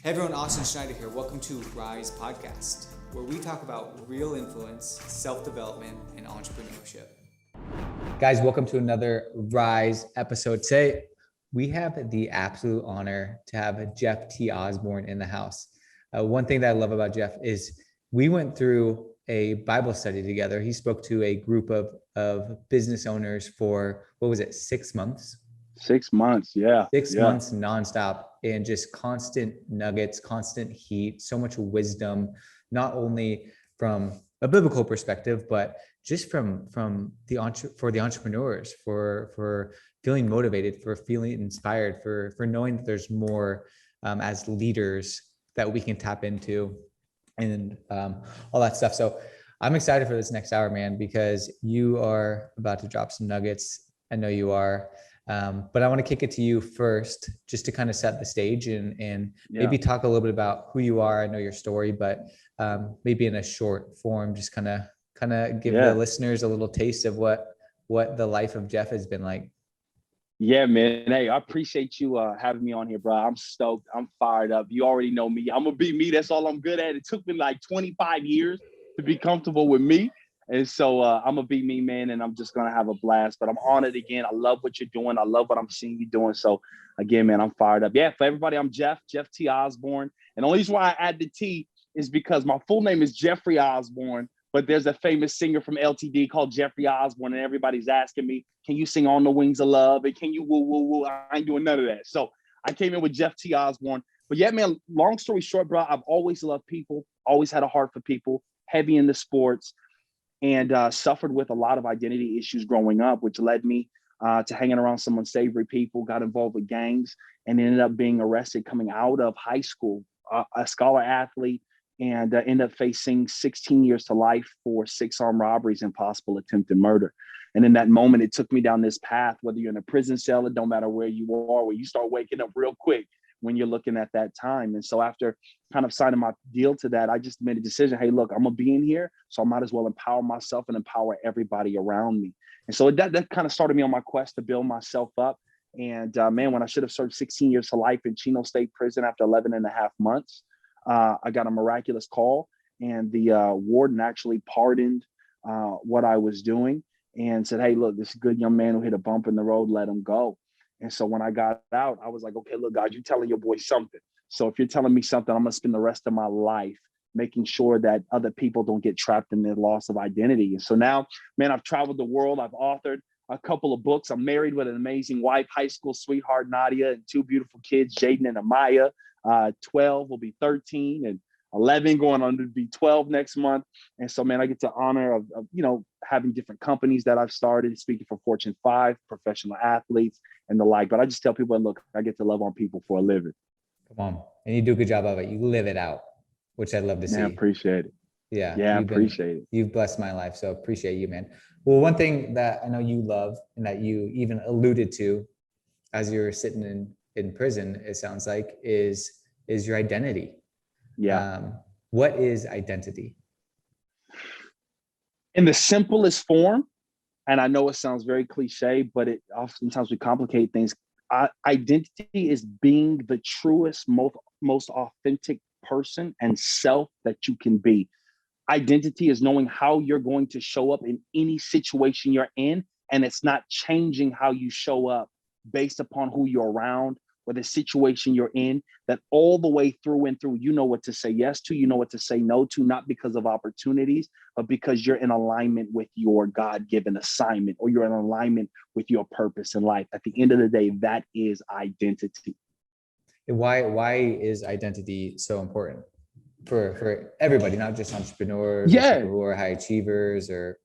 Hey everyone, Austin Schneider here. Welcome to Rise Podcast, where we talk about real influence, self-development, and entrepreneurship. Guys, welcome to another Rise episode. Today, we have the absolute honor to have Jeff T. Osborne in the house. One thing that I love about Jeff is we went through a Bible study together. He spoke to a group of business owners for, 6 months? 6 months, yeah. 6 months nonstop, and just constant nuggets, constant heat, so much wisdom, not only from a biblical perspective, but just from the entrepreneurs, for feeling motivated, for feeling inspired, for knowing that there's more as leaders that we can tap into, and all that stuff. So I'm excited for this next hour, man, because you are about to drop some nuggets. I know you are. But I want to kick it to you first, just to kind of set the stage and maybe talk a little bit about who you are. I know your story, but maybe in a short form, just kind of give the listeners a little taste of what the life of Jeff has been like. Yeah, man. Hey, I appreciate you having me on here, bro. I'm stoked. I'm fired up. You already know me. I'm gonna be me. That's all I'm good at. It took me like 25 years to be comfortable with me. And so I'm gonna be me, man, and I'm just gonna have a blast. But I'm on it again. I love what you're doing. I love what I'm seeing you doing. So again, man, I'm fired up. Yeah, for everybody, I'm Jeff T. Osborne. And the only reason why I add the T is because my full name is Jeffrey Osborne, but there's a famous singer from LTD called Jeffrey Osborne, and everybody's asking me, can you sing On the Wings of Love? And can you woo, woo, woo? I ain't doing none of that. So I came in with Jeff T. Osborne. But yeah, man, long story short, bro, I've always loved people, always had a heart for people, heavy into sports, and suffered with a lot of identity issues growing up, which led me to hanging around some unsavory people, got involved with gangs, and ended up being arrested coming out of high school, a scholar athlete, and ended up facing 16 years to life for 6 armed robberies and possible attempted murder. And in that moment, it took me down this path, whether you're in a prison cell, it don't matter where you are, where you start waking up real quick when you're looking at that time. And so after kind of signing my deal to that, I just made a decision, hey, look, I'm gonna be in here, so I might as well empower myself and empower everybody around me. And so that kind of started me on my quest to build myself up. And man, when I should have served 16 years to life in Chino State Prison after 11 and a half months, I got a miraculous call, and the warden actually pardoned what I was doing and said, hey, look, this good young man who hit a bump in the road, let him go. And so when I got out, I was like, okay, look, God, you're telling your boy something. So if you're telling me something, I'm going to spend the rest of my life making sure that other people don't get trapped in their loss of identity. And so now, man, I've traveled the world. I've authored a couple of books. I'm married with an amazing wife, high school sweetheart, Nadia, and 2 beautiful kids, Jaden and Amaya. 12 will be 13, and 11 going on to be 12 next month. And so, man, I get the honor of having different companies that I've started, speaking for Fortune 5, professional athletes, and the like. But I just tell people, look, I get to love on people for a living. Come on. And you do a good job of it. You live it out, which I'd love to see. Man, appreciate it. Yeah, appreciate it. You've blessed my life, so appreciate you, man. Well, one thing that I know you love and that you even alluded to as you were sitting in prison, it sounds like, is your identity. Yeah. What is identity? In the simplest form, and I know it sounds very cliche, but it oftentimes we complicate things. Identity is being the truest, most authentic person and self that you can be. Identity is knowing how you're going to show up in any situation you're in, and it's not changing how you show up based upon who you're around or the situation you're in, that all the way through and through, you know what to say yes to, you know what to say no to, not because of opportunities, but because you're in alignment with your God-given assignment, or you're in alignment with your purpose in life. At the end of the day, that is identity. Why is identity so important for everybody, not just entrepreneurs, or people who are high achievers? Or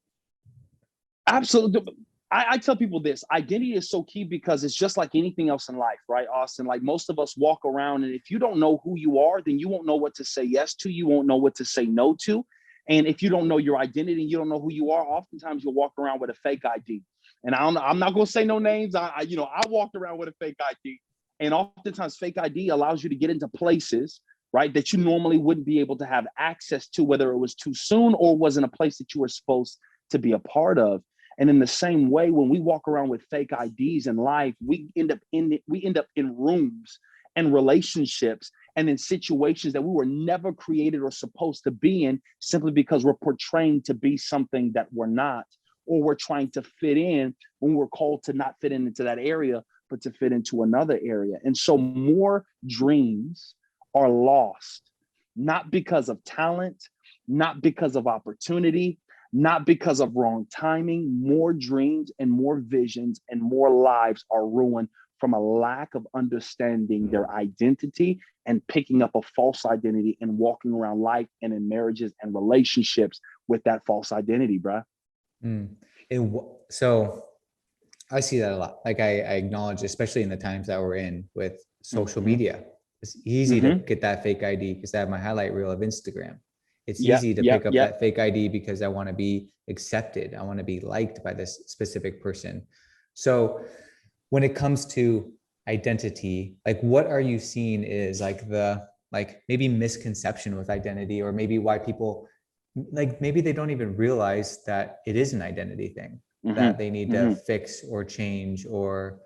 absolutely. I tell people this, identity is so key because it's just like anything else in life, right, Austin? Like, most of us walk around, and if you don't know who you are, then you won't know what to say yes to. You won't know what to say no to. And if you don't know your identity, you don't know who you are, oftentimes you'll walk around with a fake ID. And I'm not going to say no names. I walked around with a fake ID. And oftentimes fake ID allows you to get into places, right, that you normally wouldn't be able to have access to, whether it was too soon or wasn't a place that you were supposed to be a part of. And in the same way, when we walk around with fake IDs in life, we end up in rooms and relationships and in situations that we were never created or supposed to be in, simply because we're portraying to be something that we're not, or we're trying to fit in when we're called to not fit into that area, but to fit into another area. And so more dreams are lost, not because of talent, not because of opportunity, not because of wrong timing. More dreams and more visions and more lives are ruined from a lack of understanding their identity and picking up a false identity and walking around life and in marriages and relationships with that false identity, bruh. So I see that a lot. Like I acknowledge, especially in the times that we're in with social media, it's easy to get that fake ID because I have my highlight reel of Instagram. It's easy to pick up that fake ID because I want to be accepted. I want to be liked by this specific person. So when it comes to identity, like what are you seeing is like the maybe misconception with identity, or maybe why people like maybe they don't even realize that it is an identity thing that they need to fix or change or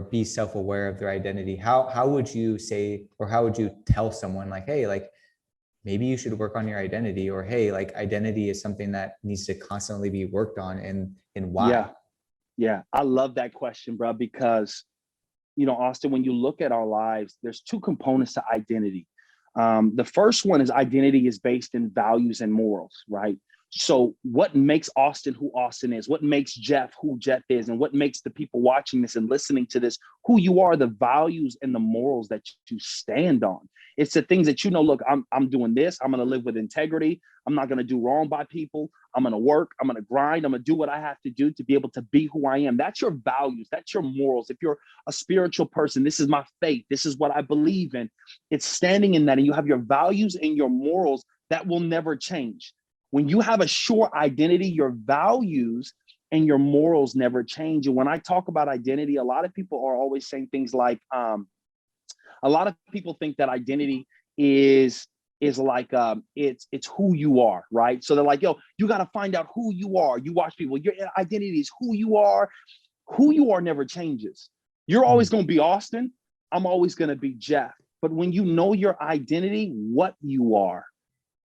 be self-aware of their identity. How would you say, or how would you tell someone like, hey, like maybe you should work on your identity, or hey, like identity is something that needs to constantly be worked on, and why? Yeah, I love that question, bro, because, Austin, when you look at our lives, there's two components to identity. The first one is identity is based in values and morals, right? So what makes Austin who Austin is, what makes Jeff who Jeff is, and what makes the people watching this and listening to this who you are, the values and the morals that you stand on. It's the things that, look, I'm doing this. I'm going to live with integrity. I'm not going to do wrong by people. I'm going to work. I'm going to grind. I'm going to do what I have to do to be able to be who I am. That's your values. That's your morals. If you're a spiritual person, this is my faith. This is what I believe in. It's standing in that, and you have your values and your morals that will never change. When you have a sure identity, your values and your morals never change. And when I talk about identity, a lot of people are always saying things like, a lot of people think that identity is like it's who you are, right? So they're like, yo, you got to find out who you are. You watch people, your identity is who you are. Who you are never changes. You're always going to be Austin. I'm always going to be Jeff. But when you know your identity, what you are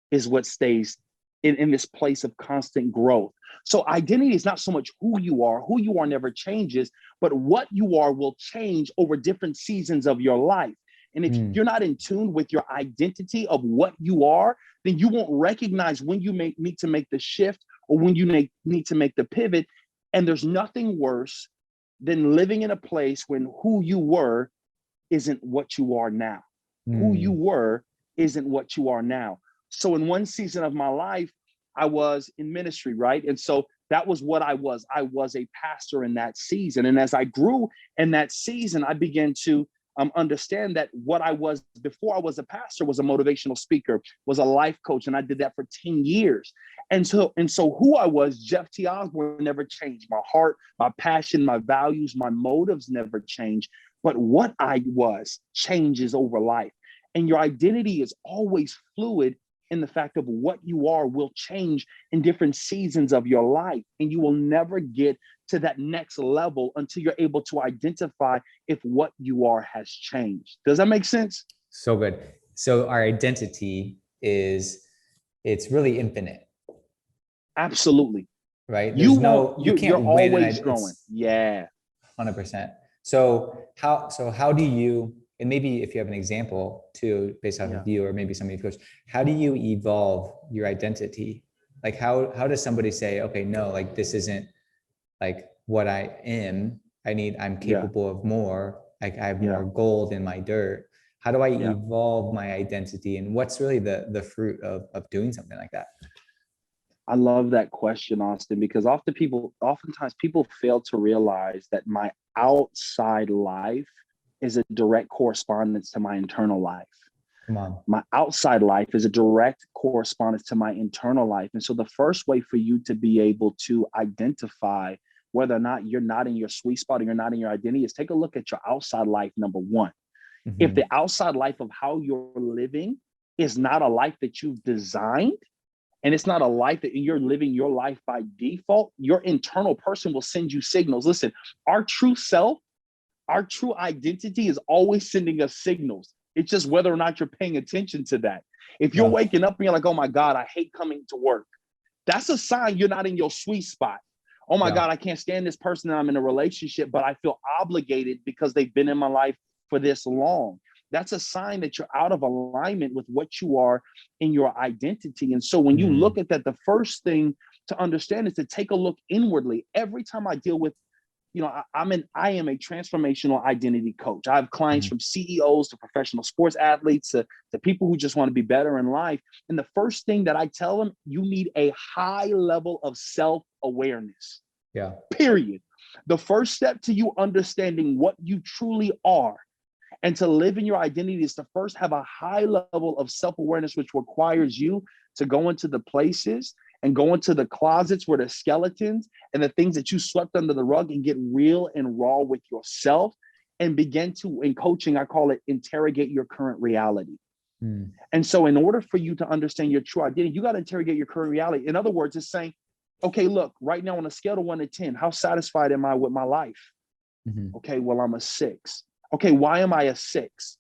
is what stays in this place of constant growth. So identity is not so much who you are never changes, but what you are will change over different seasons of your life. And if you're not in tune with your identity of what you are, then you won't recognize when you need to make the shift or when you need to make the pivot. And there's nothing worse than living in a place when who you were isn't what you are now. Who you were isn't what you are now. So in one season of my life, I was in ministry, right? And so that was what I was. I was a pastor in that season. And as I grew in that season, I began to understand that what I was before I was a pastor was a motivational speaker, was a life coach. And I did that for 10 years. And so who I was, Jeff T. Osborne, never changed. My heart, my passion, my values, my motives never changed. But what I was changes over life. And your identity is always fluid in the fact of what you are will change in different seasons of your life. And you will never get to that next level until you're able to identify if what you are has changed. Does that make sense? So good. So our identity it's really infinite. Absolutely. Right? You can't you're win. always growing. Yeah. 100%. So how do you, and maybe if you have an example too, based off of you or maybe somebody coach, how do you evolve your identity? Like how does somebody say, okay, no, like this isn't like what I am. I'm capable of more. Like I have more gold in my dirt. How do I evolve my identity? And what's really the fruit of doing something like that? I love that question, Austin, because oftentimes people fail to realize that my outside life is a direct correspondence to my internal life. Come on. My outside life is a direct correspondence to my internal life. And so the first way for you to be able to identify whether or not you're not in your sweet spot or you're not in your identity is take a look at your outside life, number one. Mm-hmm. If the outside life of how you're living is not a life that you've designed, and it's not a life that you're living your life by default, your internal person will send you signals. Listen, our true self, our true identity is always sending us signals. It's just whether or not you're paying attention to that. If you're waking up and you're like, oh my God, I hate coming to work, that's a sign you're not in your sweet spot. Oh my God, I can't stand this person that I'm in a relationship, but I feel obligated because they've been in my life for this long. That's a sign that you're out of alignment with what you are in your identity. And so when you look at that, the first thing to understand is to take a look inwardly. Every time I deal with, I am a transformational identity coach. I have clients from CEOs to professional sports athletes to people who just want to be better in life. And the first thing that I tell them, you need a high level of self-awareness. Yeah. Period. The first step to you understanding what you truly are and to live in your identity is to first have a high level of self-awareness, which requires you to go into the places and go into the closets where there's skeletons and the things that you swept under the rug and get real and raw with yourself and begin to, in coaching, I call it interrogate your current reality. And so in order for you to understand your true identity, you got to interrogate your current reality. In other words, it's saying, okay, look, right now on a scale of 1 to 10, how satisfied am I with my life? Okay, well, I'm a 6. Okay, why am I a 6?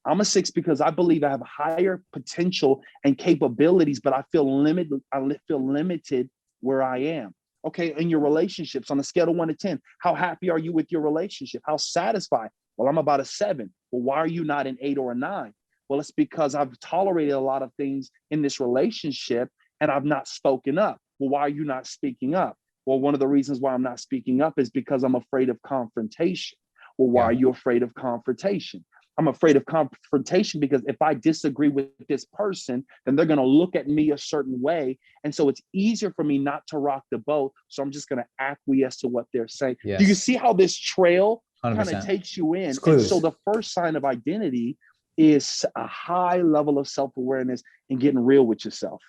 I'm a 6 because I believe I have higher potential and capabilities, but I feel limited. I feel limited where I am. Okay, in your relationships on a scale of 1 to 10, how happy are you with your relationship? How satisfied? Well, I'm about a 7. Well, why are you not an 8 or a 9? Well, it's because I've tolerated a lot of things in this relationship and I've not spoken up. Well, why are you not speaking up? Well, one of the reasons why I'm not speaking up is because I'm afraid of confrontation. Well, why are you afraid of confrontation? I'm afraid of confrontation because if I disagree with this person, then they're going to look at me a certain way. And so it's easier for me not to rock the boat. So I'm just going to acquiesce to what they're saying. Yes. Do you see how this trail 100%. kind of takes you in? It's And clues. so the first sign of identity is a high level of self-awareness and getting real with yourself.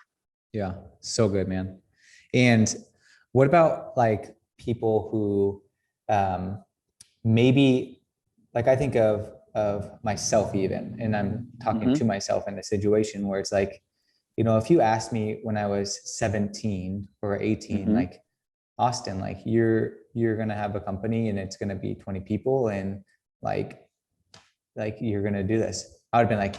Yeah, so good, man. And what about like people who maybe, like I think of myself even, and I'm talking to myself in a situation where it's like, if you asked me when I was 17 or 18, like, Austin, like you're going to have a company and it's going to be 20 people and like you're going to do this. I would have been like,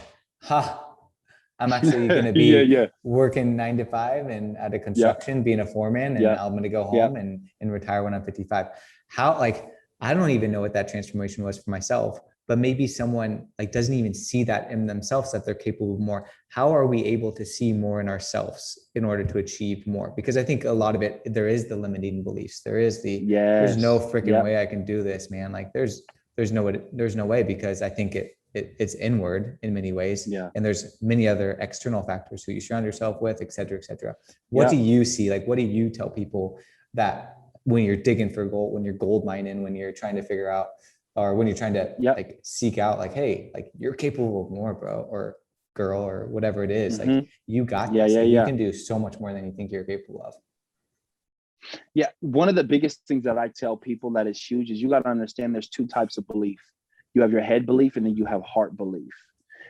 I'm actually going to be working 9 to 5 and at a construction, being a foreman, and I'm going to go home and retire when I'm 55. How, like, I don't even know what that transformation was for myself, but maybe someone like doesn't even see that in themselves, that they're capable of more. How are we able to see more in ourselves in order to achieve more? Because I think a lot of it, there is the limiting beliefs. There is the, there's no freaking way I can do this, man. Like there's no way, because I think it's inward in many ways. And there's many other external factors who you surround yourself with, et cetera, et cetera. What do you see? Like, what do you tell people that when you're digging for gold, when you're gold mining, when you're trying to figure out, or when you're trying to like seek out, like, hey, like you're capable of more, bro, or girl, or whatever it is, like you got this. You can do so much more than you think you're capable of. One of the biggest things that I tell people that is huge is you got to understand there's 2 types of belief. You have your head belief and then you have heart belief.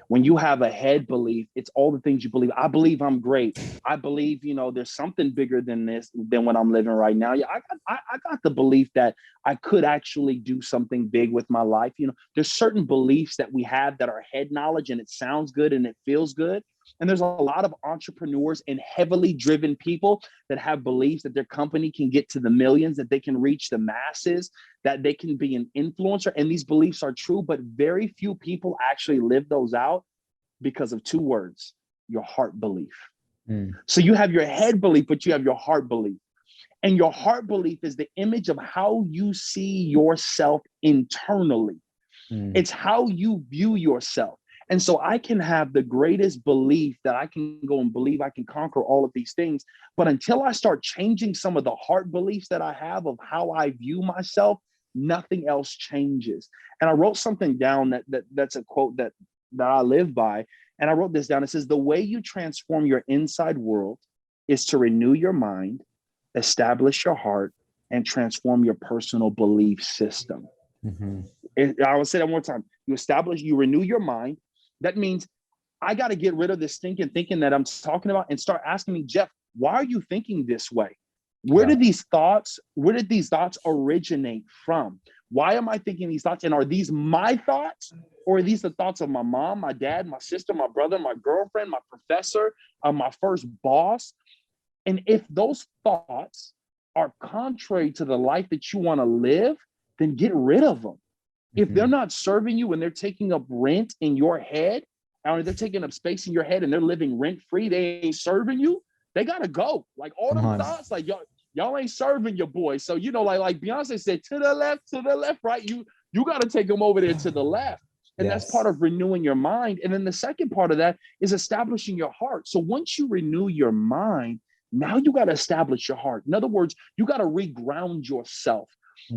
When you have a head belief, it's all the things you believe. I believe I'm great. I believe, there's something bigger than this, than what I'm living right now. I got the belief that I could actually do something big with my life. There's certain beliefs that we have that are head knowledge and it sounds good and it feels good. And there's a lot of entrepreneurs and heavily driven people that have beliefs that their company can get to the millions, that they can reach the masses, that they can be an influencer. And these beliefs are true, but very few people actually live those out because of 2 words: your heart belief. So you have your head belief, but you have your heart belief. And your heart belief is the image of how you see yourself internally. It's how you view yourself. And so I can have the greatest belief that I can go and believe I can conquer all of these things. But until I start changing some of the heart beliefs that I have of how I view myself, nothing else changes. And I wrote something down that's a quote that I live by. And I wrote this down. It says, the way you transform your inside world is to renew your mind, establish your heart, and transform your personal belief system. I will say that one more time. You renew your mind. That means I got to get rid of this thinking that I'm talking about and start asking me, Jeff, why are you thinking this way? Where did these thoughts originate from? Why am I thinking these thoughts? And are these my thoughts, or are these the thoughts of my mom, my dad, my sister, my brother, my girlfriend, my professor, my first boss? And if those thoughts are contrary to the life that you want to live, then get rid of them. If they're not serving you and they're taking up rent in your head, or they're taking up space in your head and they're living rent free, they ain't serving you, they gotta go. Like all them thoughts, like y'all ain't serving your boy. So, you know, like Beyonce said, to the left, right? You gotta take them over there to the left. And that's part of renewing your mind. And then the second part of that is establishing your heart. So once you renew your mind, now you got to establish your heart. In other words, you got to reground yourself.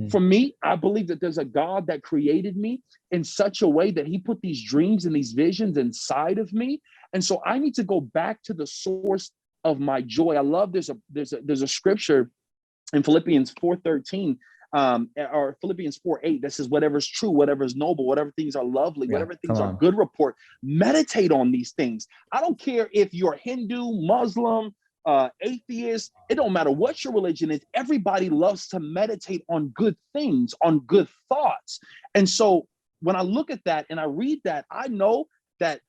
For me, I believe that there's a God that created me in such a way that he put these dreams and these visions inside of me. And so I need to go back to the source of my joy. I love there's a scripture in Philippians 4:13 or Philippians 4:8 that says, whatever's true, whatever's noble, whatever things are lovely, whatever things are good report, meditate on these things. I don't care if you're Hindu, Muslim, atheist, it don't matter what your religion is. Everybody loves to meditate on good things, on good thoughts. And so when I look at that and I read that, I know that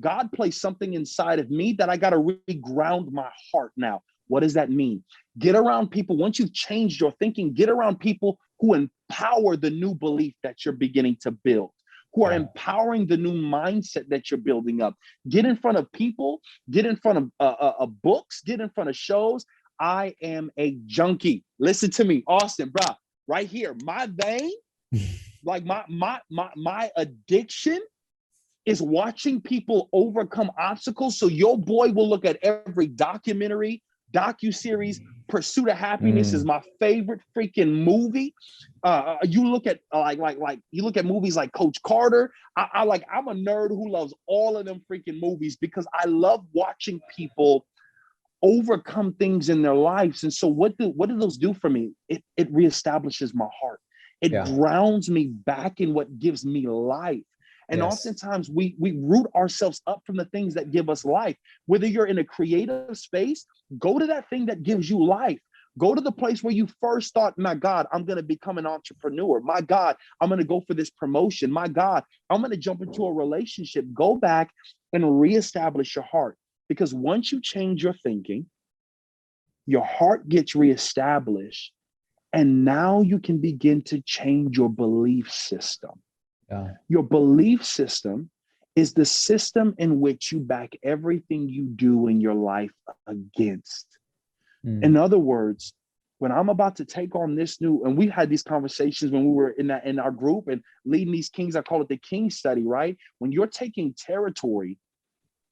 God placed something inside of me that I got to reground my heart now. What does that mean? Get around people. Once you've changed your thinking, get around people who empower the new belief that you're beginning to build, who are empowering the new mindset that you're building up. Get in front of people, get in front of books, get in front of shows. I am a junkie. Listen to me, Austin, bro, right here. My vein, like my addiction is watching people overcome obstacles. So your boy will look at every documentary, docuseries. Pursuit of Happiness is my favorite freaking movie. You look at you look at movies like Coach Carter. I'm a nerd who loves all of them freaking movies because I love watching people overcome things in their lives. And so what do those do for me? It reestablishes my heart. It grounds me back in what gives me life. And oftentimes we root ourselves up from the things that give us life. Whether you're in a creative space, go to that thing that gives you life. Go to the place where you first thought, my God, I'm going to become an entrepreneur. My God, I'm going to go for this promotion. My God, I'm going to jump into a relationship. Go back and reestablish your heart. Because once you change your thinking, your heart gets reestablished. And now you can begin to change your belief system. Your belief system is the system in which you back everything you do in your life against. In other words, when I'm about to take on this new, and we had these conversations when we were in our group and leading these kings, I call it the king study, right? When you're taking territory,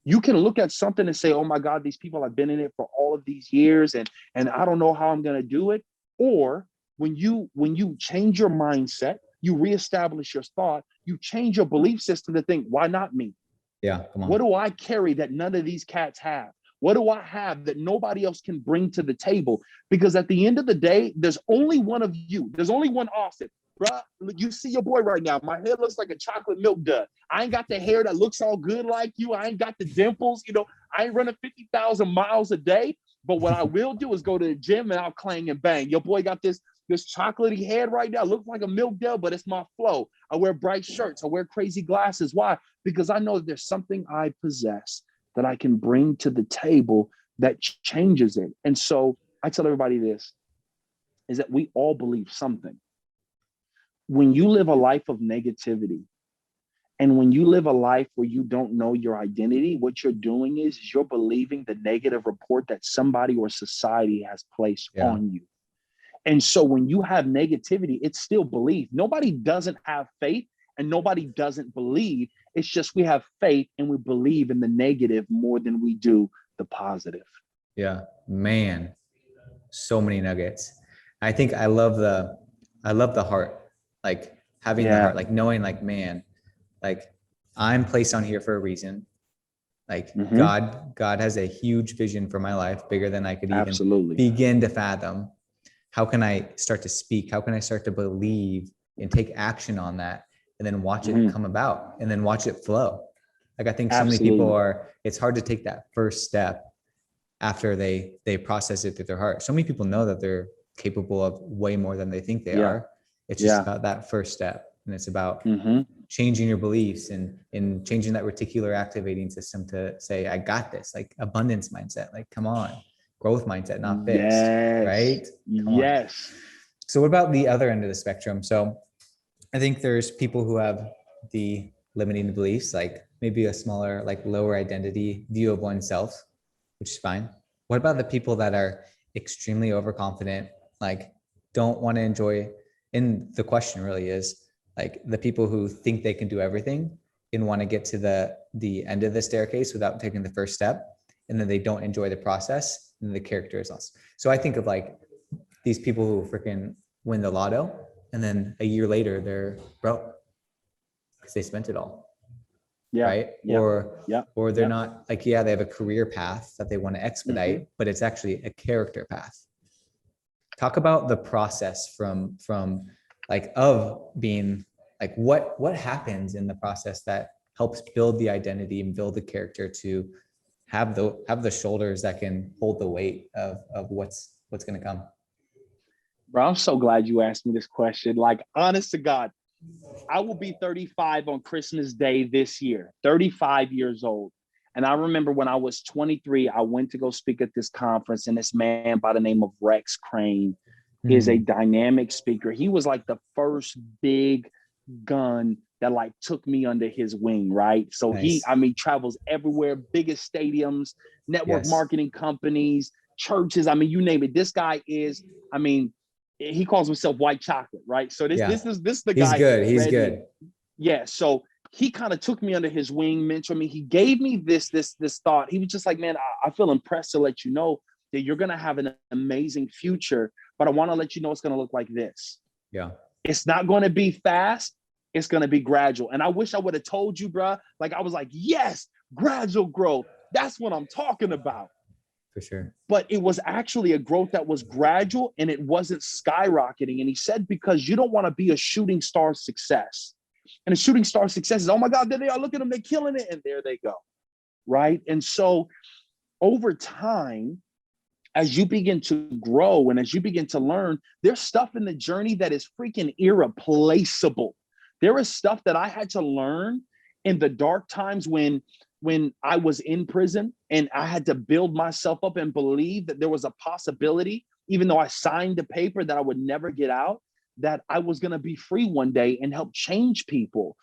you can look at something and say, oh my God, these people have been in it for all of these years and I don't know how I'm going to do it. Or when you change your mindset, you reestablish your thought, you change your belief system to think, why not me? Yeah, come on. What do I carry that none of these cats have? What do I have that nobody else can bring to the table? Because at the end of the day, there's only one of you. There's only one Austin. Bruh, you see your boy right now. My hair looks like a chocolate milk dud. I ain't got the hair that looks all good like you. I ain't got the dimples. You know, I ain't running 50,000 miles a day. But what I will do is go to the gym and I'll clang and bang. Your boy got this chocolatey head right now. Looks like a milk dud, but it's my flow. I wear bright shirts. I wear crazy glasses. Why? Because I know that there's something I possess that I can bring to the table that changes it. And so I tell everybody this, is that we all believe something. When you live a life of negativity, and when you live a life where you don't know your identity, what you're doing is you're believing the negative report that somebody or society has placed on you. And so when you have negativity, it's still belief. Nobody doesn't have faith and nobody doesn't believe. It's just we have faith and we believe in the negative more than we do the positive. Yeah, man, so many nuggets. I think I love the heart, like having the heart, like knowing like, man, like I'm placed on here for a reason. Like God has a huge vision for my life, bigger than I could even begin to fathom. How can I start to speak? How can I start to believe and take action on that and then watch it come about and then watch it flow? Like I think so many people it's hard to take that first step after they process it through their heart. So many people know that they're capable of way more than they think they are. It's just about that first step. And it's about changing your beliefs and changing that reticular activating system to say, I got this, like abundance mindset, like, come on, growth mindset, not fixed, right? Come on. So what about the other end of the spectrum? So I think there's people who have the limiting beliefs, like maybe a smaller, like lower identity view of oneself, which is fine. What about the people that are extremely overconfident, like don't want to enjoy? And the question really is like the people who think they can do everything and want to get to the end of the staircase without taking the first step. And then they don't enjoy the process and the character is lost. So I think of like these people who freaking win the lotto and then a year later they're broke because they spent it all. Right. Or they're not like, they have a career path that they want to expedite, but it's actually a character path. Talk about the process from like of being like, what happens in the process that helps build the identity and build the character to have the shoulders that can hold the weight of what's going to come. Bro, I'm so glad you asked me this question. Like, honest to God, I will be 35 on Christmas Day this year, 35 years old. And I remember when I was 23, I went to go speak at this conference, and this man by the name of Rex Crane is a dynamic speaker. He was like the first big gun that like took me under his wing, right? So he travels everywhere, biggest stadiums, network marketing companies, churches. I mean, you name it. This guy is, he calls himself white chocolate, right? So this is the guy. He's good. Yeah. So he kind of took me under his wing, mentored me. He gave me this thought. He was just like, man, I feel impressed to let you know that you're going to have an amazing future, but I want to let you know it's going to look like this. Yeah. It's not going to be fast. It's going to be gradual. And I wish I would have told you, bro. Like, I was like, yes, gradual growth. That's what I'm talking about. For sure. But it was actually a growth that was gradual and it wasn't skyrocketing. And he said, because you don't want to be a shooting star success. And a shooting star success is, oh my God, there they are. Look at them. They're killing it. And there they go. Right. And so over time, as you begin to grow and as you begin to learn, there's stuff in the journey that is freaking irreplaceable. There is stuff that I had to learn in the dark times when I was in prison and I had to build myself up and believe that there was a possibility, even though I signed the paper that I would never get out, that I was going to be free one day and help change people.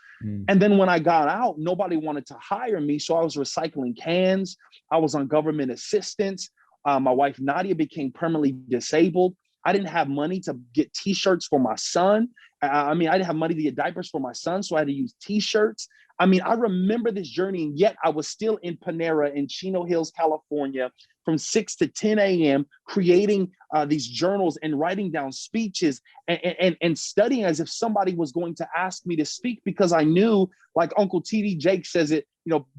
And then when I got out, nobody wanted to hire me. So I was recycling cans. I was on government assistance. My wife, Nadia, became permanently disabled. I didn't have money to get t-shirts for my son. I didn't have money to get diapers for my son, so I had to use t-shirts. I remember this journey, and yet I was still in Panera in Chino Hills, California, from 6 to 10 a.m., creating these journals and writing down speeches and studying as if somebody was going to ask me to speak, because I knew, like Uncle T.D. Jakes says it,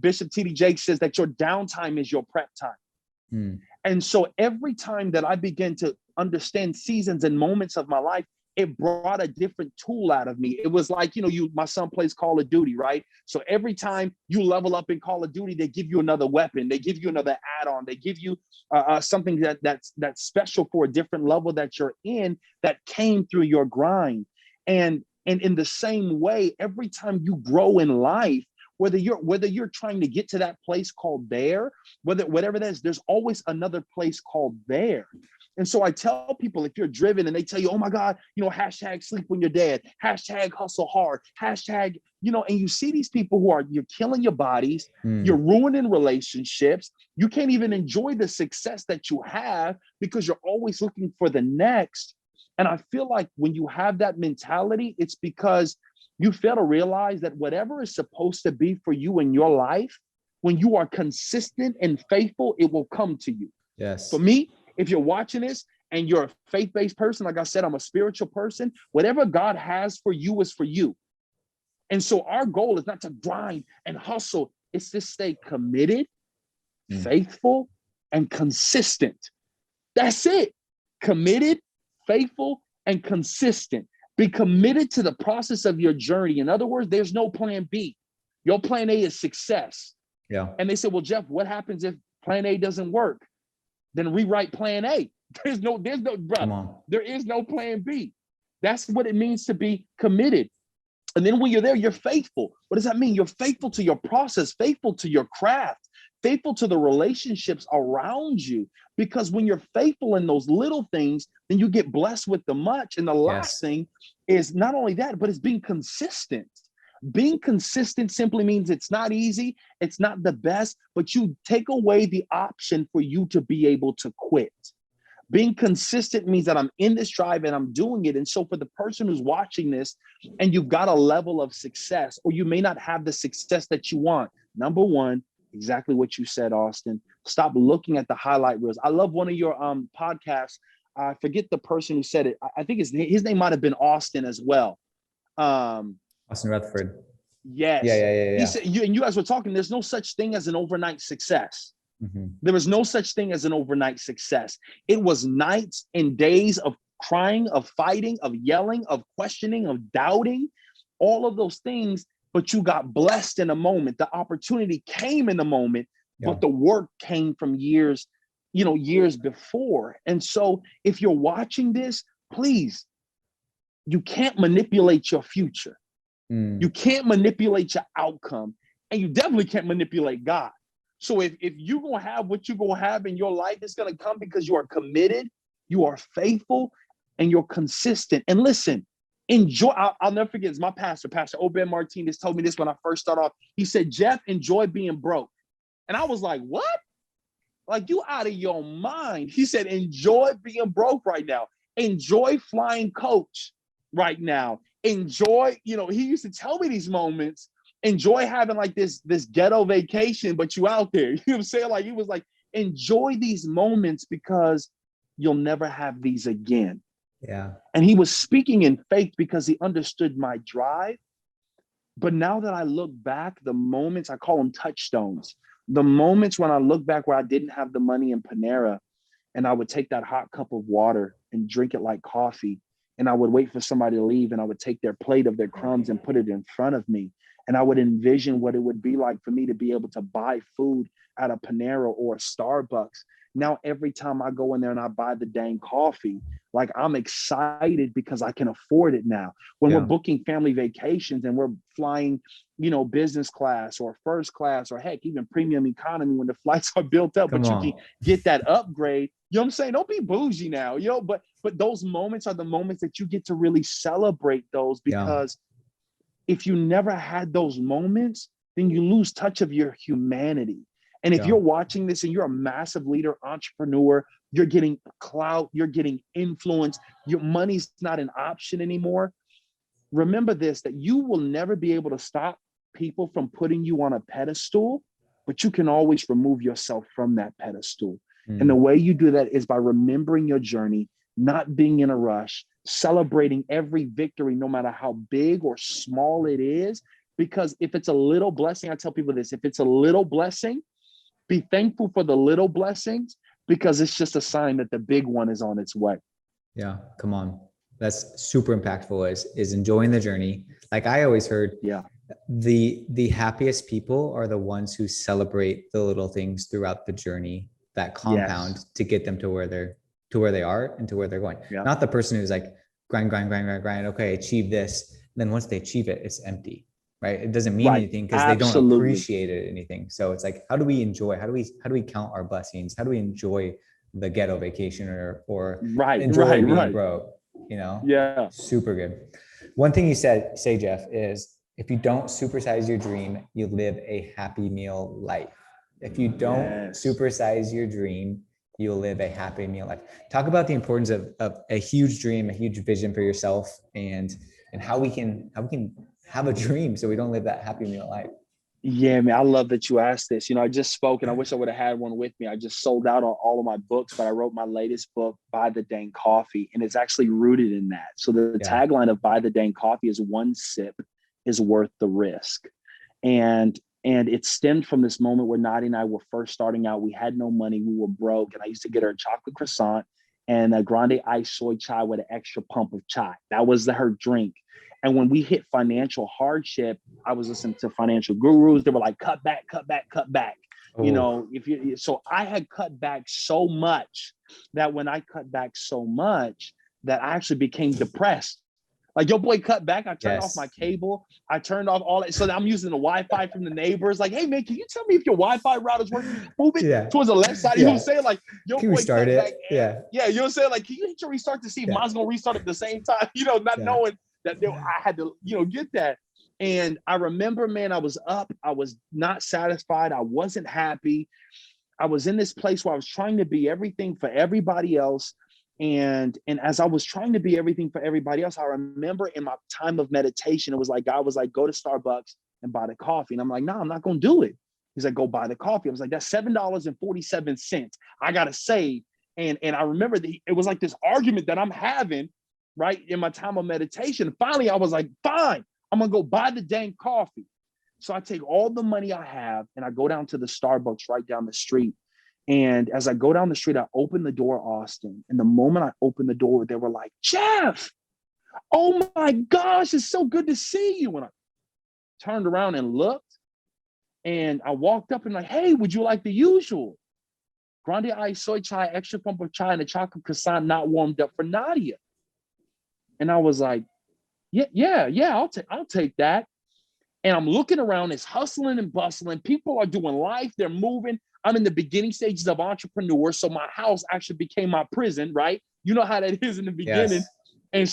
Bishop T.D. Jakes says that your downtime is your prep time. And so every time that I began to understand seasons and moments of my life, it brought a different tool out of me. It was like, my son plays Call of Duty, right? So every time you level up in Call of Duty, they give you another weapon. They give you another add-on. They give you something that's special for a different level that you're in that came through your grind. And in the same way, every time you grow in life, whether you're trying to get to that place called there, whatever that is, there's always another place called there. And so I tell people, if you're driven and they tell you, oh my God, hashtag sleep when you're dead, hashtag hustle hard, hashtag, and you see these people you're killing your bodies, you're ruining relationships. You can't even enjoy the success that you have because you're always looking for the next. And I feel like when you have that mentality, it's because you fail to realize that whatever is supposed to be for you in your life, when you are consistent and faithful, it will come to you. Yes. For me, if you're watching this and you're a faith-based person, like I said, I'm a spiritual person, whatever God has for you is for you. And so our goal is not to grind and hustle. It's to stay committed, faithful, and consistent. That's it. Committed, faithful, and consistent. Be committed to the process of your journey. In other words, there's no plan B. Your plan A is success. Yeah. And they said, well, Jeff, what happens if plan A doesn't work? Then rewrite plan A. There is no, bro, there is no plan B. That's what it means to be committed. And then when you're there, you're faithful. What does that mean? You're faithful to your process, faithful to your craft, faithful to the relationships around you. Because when you're faithful in those little things, then you get blessed with the much. And the last thing is not only that, but it's being consistent. Being consistent simply means it's not easy, it's not the best, but you take away the option for you to be able to quit. Being consistent means that I'm in this drive and I'm doing it. And so for the person who's watching this and you've got a level of success, or you may not have the success that you want, number one, exactly what you said, Austin, stop looking at the highlight reels. I love one of your podcasts. I forget the person who said it. I think his name might have been Austin as well. Austin Rutherford. Yes. Yeah. He said, you guys were talking, there's no such thing as an overnight success. Mm-hmm. There was no such thing as an overnight success. It was nights and days of crying, of fighting, of yelling, of questioning, of doubting, all of those things. But you got blessed in a moment. The opportunity came in the moment, but the work came from years before. And so if you're watching this, please, you can't manipulate your future. You can't manipulate your outcome, and you definitely can't manipulate God. So if you're going to have what you're going to have in your life, it's going to come because you are committed, you are faithful, and you're consistent. And listen, enjoy. I'll never forget, it's my pastor, Pastor Obed Martinez, told me this when I first started off. He said, Jeff, enjoy being broke. And I was like, what? Like, you out of your mind. He said, enjoy being broke right now. Enjoy flying coach right now. Enjoy, he used to tell me these moments. Enjoy having like this ghetto vacation, but you out there. You know what I'm saying? Like, he was like, enjoy these moments because you'll never have these again. Yeah. And he was speaking in faith because he understood my drive. But now that I look back, the moments, I call them touchstones, the moments when I look back where I didn't have the money in Panera, and I would take that hot cup of water and drink it like coffee, and I would wait for somebody to leave, and I would take their plate of their crumbs and put it in front of me. And I would envision what it would be like for me to be able to buy food at a Panera or a Starbucks. Now, every time I go in there and I buy the dang coffee, like, I'm excited because I can afford it now. When we're booking family vacations and we're flying, business class or first class, or heck, even premium economy, when the flights are built up, but you can get that upgrade. You know what I'm saying? Don't be bougie now, but those moments are the moments that you get to really celebrate those, because if you never had those moments, then you lose touch of your humanity. And if you're watching this and you're a massive leader, entrepreneur, you're getting clout, you're getting influence, your money's not an option anymore. Remember this, that you will never be able to stop people from putting you on a pedestal, but you can always remove yourself from that pedestal. And the way you do that is by remembering your journey, not being in a rush, celebrating every victory, no matter how big or small it is. Because if it's a little blessing, I tell people this, if it's a little blessing, be thankful for the little blessings, because it's just a sign that the big one is on its way. Yeah, come on. That's super impactful, is enjoying the journey. Like, I always heard, the happiest people are the ones who celebrate the little things throughout the journey that compound to get them to where they are and to where they're going. Not the person who's like grind. Okay, achieve this. Then once they achieve it, it's empty, right? It doesn't mean anything because they don't appreciate it, anything. So it's like, how do we enjoy? How do we count our blessings? How do we enjoy the ghetto vacation or enjoy being broke? Super good. One thing you say, Jeff, is if you don't supersize your dream, you live a happy meal life. If you don't supersize your dream, you'll live a happy meal life. Talk about the importance of a huge dream, a huge vision for yourself, and how we can have a dream so we don't live that happy meal life. Yeah, man, I love that you asked this. I just spoke, and I wish I would have had one with me. I just sold out on all of my books, but I wrote my latest book, Buy the Dang Coffee, and it's actually rooted in that. So the tagline of Buy the Dang Coffee is one sip is worth the risk. And it stemmed from this moment where Nadia and I were first starting out. We had no money. We were broke. And I used to get her a chocolate croissant and a grande iced soy chai with an extra pump of chai. That was her drink. And when we hit financial hardship, I was listening to financial gurus. They were like, cut back. So I had cut back so much that when I cut back so much that I actually became depressed. Like your boy cut back. I turned off my Yes. cable. I turned off all that. So I'm using the Wi-Fi from the neighbors. Like, hey man, can you tell me if your Wi-Fi router's working? Move it Yeah. towards the left side. You know what I'm Yeah. saying? Like your Can we boy start cut back. it? And Yeah. yeah, you know what I'm saying? Like, can you hit your restart to see if Yeah. mine's gonna restart at the same time? You know, not Yeah. knowing that I had to, get that. And I remember, man, I was up. I was not satisfied. I wasn't happy. I was in this place where I was trying to be everything for everybody else. And as I was trying to be everything for everybody else, I remember in my time of meditation, it was like God was like, go to Starbucks and buy the coffee. And I'm like, no, I'm not gonna do it. He's like, go buy the coffee. I was like, that's $7.47. I gotta save. And I remember it was like this argument that I'm having right in my time of meditation. Finally, I was like, fine, I'm gonna go buy the dang coffee. So I take all the money I have and I go down to the Starbucks right down the street. And as I go down the street, I open the door, Austin. And the moment I opened the door, they were like, Jeff, oh my gosh, it's so good to see you. And I turned around and looked and I walked up and like, hey, would you like the usual? Grande ice soy chai, extra pump of chai, and a chocolate croissant not warmed up for Nadia. And I was like, yeah, I'll take that. And I'm looking around, it's hustling and bustling. People are doing life, they're moving. I'm in the beginning stages of entrepreneur. So my house actually became my prison, right? You know how that is in the beginning. Yes.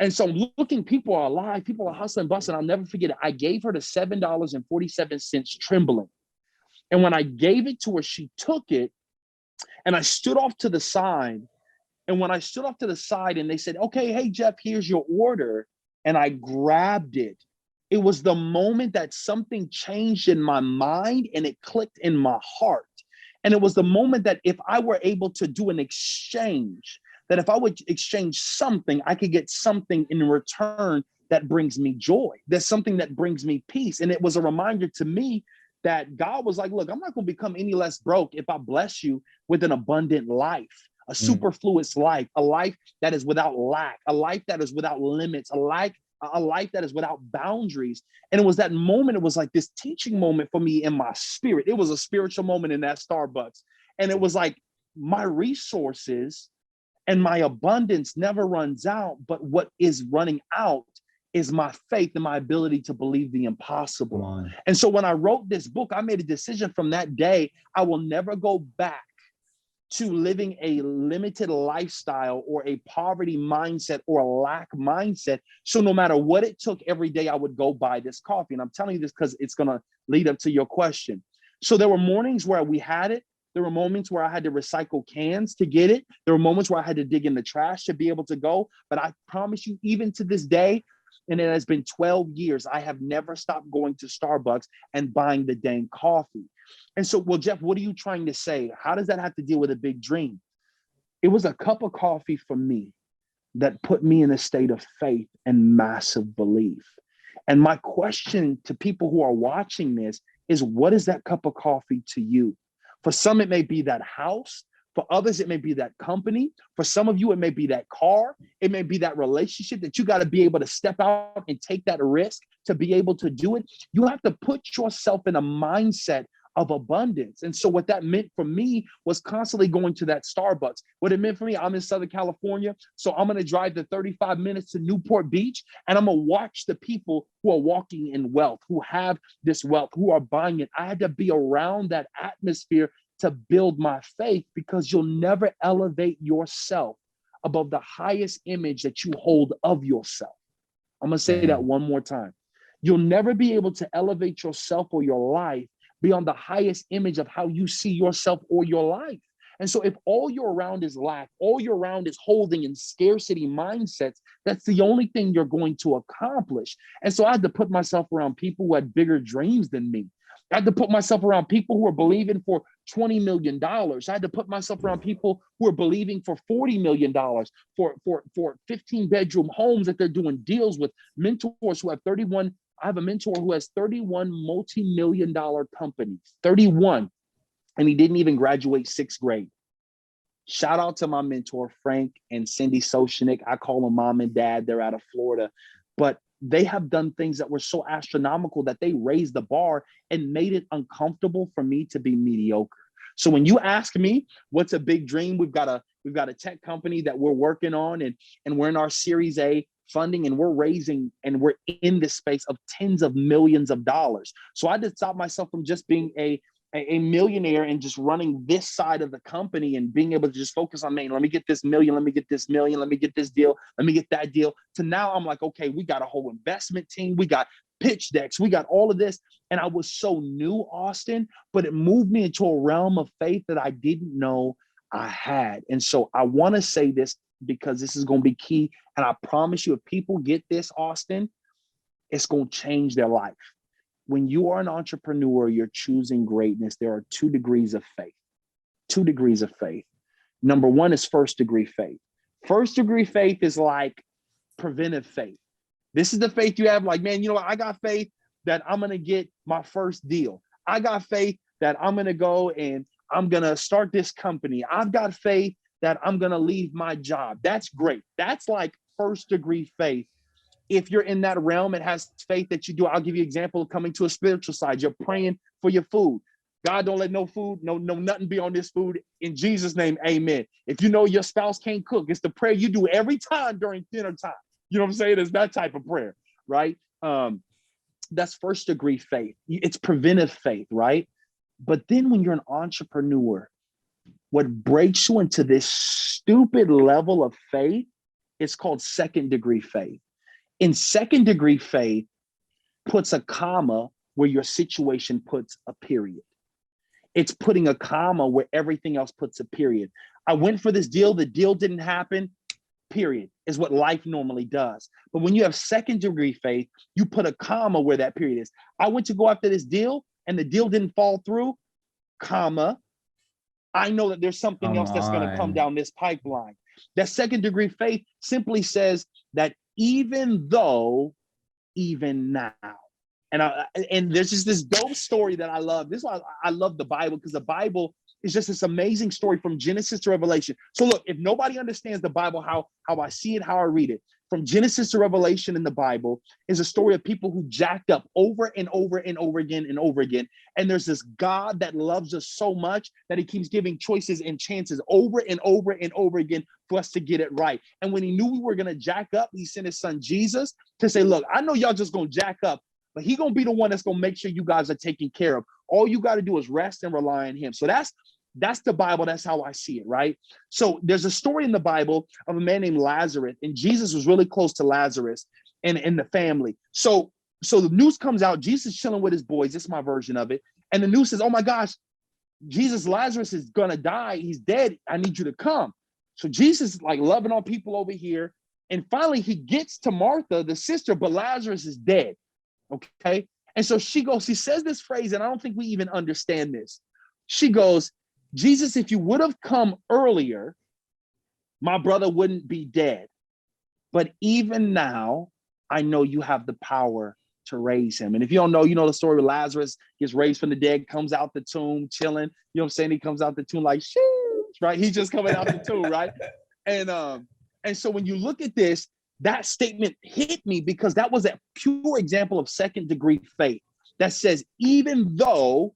And so I'm looking, people are alive, people are hustling, bustling. I'll never forget it. I gave her the $7.47 trembling. And when I gave it to her, she took it and I stood off to the side. And when I stood off to the side and they said, okay, hey, Jeff, here's your order. And I grabbed it. It was the moment that something changed in my mind and it clicked in my heart. And it was the moment that if I were able to do an exchange, that if I would exchange something, I could get something in return that brings me joy. There's something that brings me peace. And it was a reminder to me that God was like, look, I'm not going to become any less broke if I bless you with an abundant life, a superfluous life, a life that is without lack, a life that is without limits, a life that is without boundaries. And it was that moment, it was like this teaching moment for me in my spirit. It was a spiritual moment in that Starbucks. And it was like my resources and my abundance never runs out, but what is running out is my faith and my ability to believe the impossible. And so when I wrote this book, I made a decision from that day, I will never go back to living a limited lifestyle or a poverty mindset or a lack mindset. So no matter what it took, every day I would go buy this coffee. And I'm telling you this because it's going to lead up to your question. So there were mornings where we had it. There were moments where I had to recycle cans to get it. There were moments where I had to dig in the trash to be able to go. But I promise you, even to this day, and it has been 12 years, I have never stopped going to Starbucks and buying the dang coffee. And so, well, Jeff, what are you trying to say? How does that have to deal with a big dream? It was a cup of coffee for me that put me in a state of faith and massive belief. And my question to people who are watching this is, what is that cup of coffee to you? For some, it may be that house. For others, it may be that company. For some of you, it may be that car. It may be that relationship that you got to be able to step out and take that risk to be able to do it. You have to put yourself in a mindset of abundance. And so what that meant for me was constantly going to that Starbucks. What it meant for me, I'm in Southern California, so I'm going to drive the 35 minutes to Newport Beach, and I'm going to watch the people who are walking in wealth, who have this wealth, who are buying it. I had to be around that atmosphere to build my faith, because you'll never elevate yourself above the highest image that you hold of yourself. I'm going to say that one more time. You'll never be able to elevate yourself or your life beyond the highest image of how you see yourself or your life. And so if all you're around is lack, all you're around is holding and scarcity mindsets, that's the only thing you're going to accomplish. And so I had to put myself around people who had bigger dreams than me. I had to put myself around people who are believing for $20 million. I had to put myself around people who are believing for $40 million, for 15-bedroom homes that they're doing deals with, mentors who have 31. I have a mentor who has 31 multi-million-dollar companies, 31, and he didn't even graduate 6th grade. Shout out to my mentor, Frank and Cindy Soshnik. I call them mom and dad. They're out of Florida. But they have done things that were so astronomical that they raised the bar and made it uncomfortable for me to be mediocre. So when you ask me, what's a big dream? We've got a tech company that we're working on, and we're in our Series A funding, and we're raising, and we're in this space of tens of millions of dollars. So I had to stop myself from just being a millionaire and just running this side of the company and being able to just focus on, man, let me get this million, let me get this million, let me get this deal, let me get that deal. To now I'm like, okay, we got a whole investment team, we got pitch decks, we got all of this. And I was so new, Austin, but it moved me into a realm of faith that I didn't know I had. And so I want to say this because this is going to be key. And I promise you, if people get this, Austin, it's going to change their life. When you are an entrepreneur, you're choosing greatness. There are 2 degrees of faith. 2 degrees of faith. Number 1 is first degree faith. First degree faith is like preventive faith. This is the faith you have, like, man, you know what? I got faith that I'm going to get my first deal. I got faith that I'm going to go and I'm going to start this company. I've got faith that I'm going to leave my job. That's great. That's like first degree faith. If you're in that realm, it has faith that you do. I'll give you an example of coming to a spiritual side. You're praying for your food. God, don't let no food, no nothing be on this food. In Jesus' name, amen. If you know your spouse can't cook, it's the prayer you do every time during dinner time. You know what I'm saying? It's that type of prayer, right? That's first degree faith. It's preventive faith, right? But then when you're an entrepreneur, what breaks you into this stupid level of faith is called second degree faith. In second degree faith puts a comma where your situation puts a period. It's putting a comma where everything else puts a period. I went for this deal, the deal didn't happen, period, is what life normally does. But when you have second degree faith, you put a comma where that period is. I went to go after this deal and the deal didn't fall through, comma. I know that there's something else that's going to come down this pipeline. That second degree faith simply says that even though, even now. And there's just this dope story that I love. This is why I love the Bible, because the Bible is just this amazing story from Genesis to Revelation. So look, if nobody understands the Bible, how I see it, how I read it, from Genesis to Revelation in the Bible is a story of people who jacked up over and over and over again and over again. And there's this God that loves us so much that he keeps giving choices and chances over and over and over again for us to get it right. And when he knew we were going to jack up, he sent his son Jesus to say, look, I know y'all just going to jack up, but he going to be the one that's going to make sure you guys are taken care of. All you got to do is rest and rely on him. So that's the Bible. That's how I see it, right? So there's a story in the Bible of a man named Lazarus, and Jesus was really close to Lazarus and the family. So the news comes out, Jesus is chilling with his boys. This is my version of it. And the news says, oh my gosh, Jesus, Lazarus is going to die. He's dead. I need you to come. So Jesus is like loving on people over here. And finally he gets to Martha, the sister, but Lazarus is dead. Okay. And so she says this phrase, and I don't think we even understand this. She goes, Jesus, if you would have come earlier, my brother wouldn't be dead. But even now, I know you have the power to raise him. And if you don't know, you know the story of Lazarus gets raised from the dead, comes out the tomb, chilling. You know what I'm saying? He comes out the tomb like, sheesh, right? He's just coming out the tomb, right? And so when you look at this, that statement hit me because that was a pure example of second degree faith that says, even though,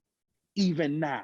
even now.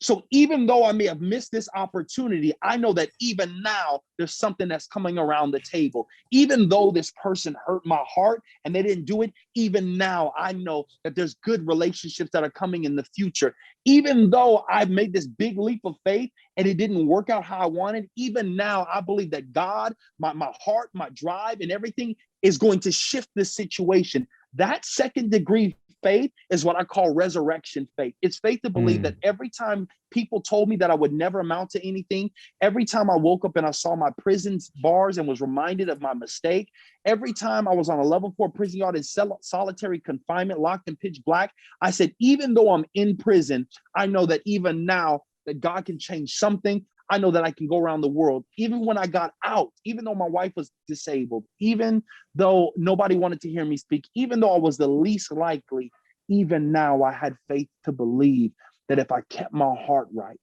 So even though I may have missed this opportunity, I know that even now there's something that's coming around the table. Even though this person hurt my heart and they didn't do it, even now I know that there's good relationships that are coming in the future. Even though I've made this big leap of faith and it didn't work out how I wanted, even now I believe that God, my heart, my drive, and everything is going to shift this situation. That second degree faith is what I call resurrection faith. It's faith to believe that every time people told me that I would never amount to anything, every time I woke up and I saw my prison bars and was reminded of my mistake, every time I was on a level 4 prison yard in solitary confinement, locked in pitch black, I said, even though I'm in prison, I know that even now that God can change something. I know that I can go around the world. Even when I got out, even though my wife was disabled, even though nobody wanted to hear me speak, even though I was the least likely, even now I had faith to believe that if I kept my heart right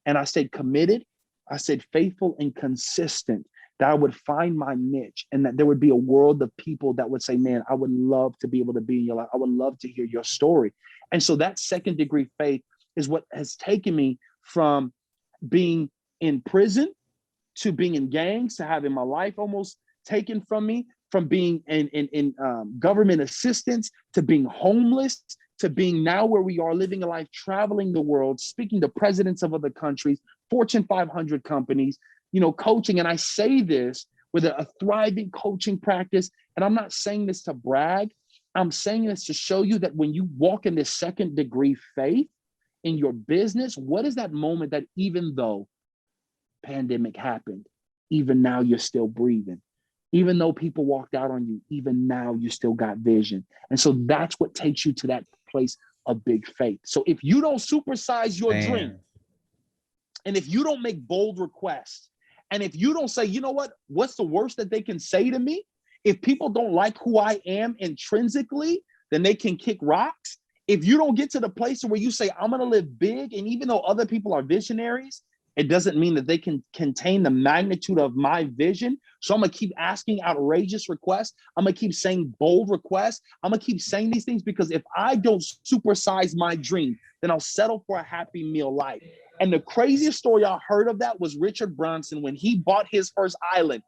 and I stayed committed, I stayed faithful and consistent, that I would find my niche and that there would be a world of people that would say, man, I would love to be able to be in your life. I would love to hear your story. And so that second degree faith is what has taken me from being in prison to being in gangs, to having my life almost taken from me, from being in government assistance to being homeless to being now where we are living a life, traveling the world, speaking to presidents of other countries, Fortune 500 companies, coaching. And I say this with a thriving coaching practice. And I'm not saying this to brag. I'm saying this to show you that when you walk in this second degree faith in your business, what is that moment that even though pandemic happened, even now you're still breathing? Even though people walked out on you, even now you still got vision. And so that's what takes you to that place of big faith. So if you don't supersize your dream, and if you don't make bold requests, and if you don't say, you know what's the worst that they can say to me? If people don't like who I am intrinsically, then they can kick rocks. If you don't get to the place where you say, I'm going to live big, and even though other people are visionaries, it doesn't mean that they can contain the magnitude of my vision. So I'm going to keep asking outrageous requests. I'm going to keep saying bold requests. I'm going to keep saying these things because if I don't supersize my dream, then I'll settle for a happy meal life. And the craziest story I heard of that was Richard Branson. When he bought his first island,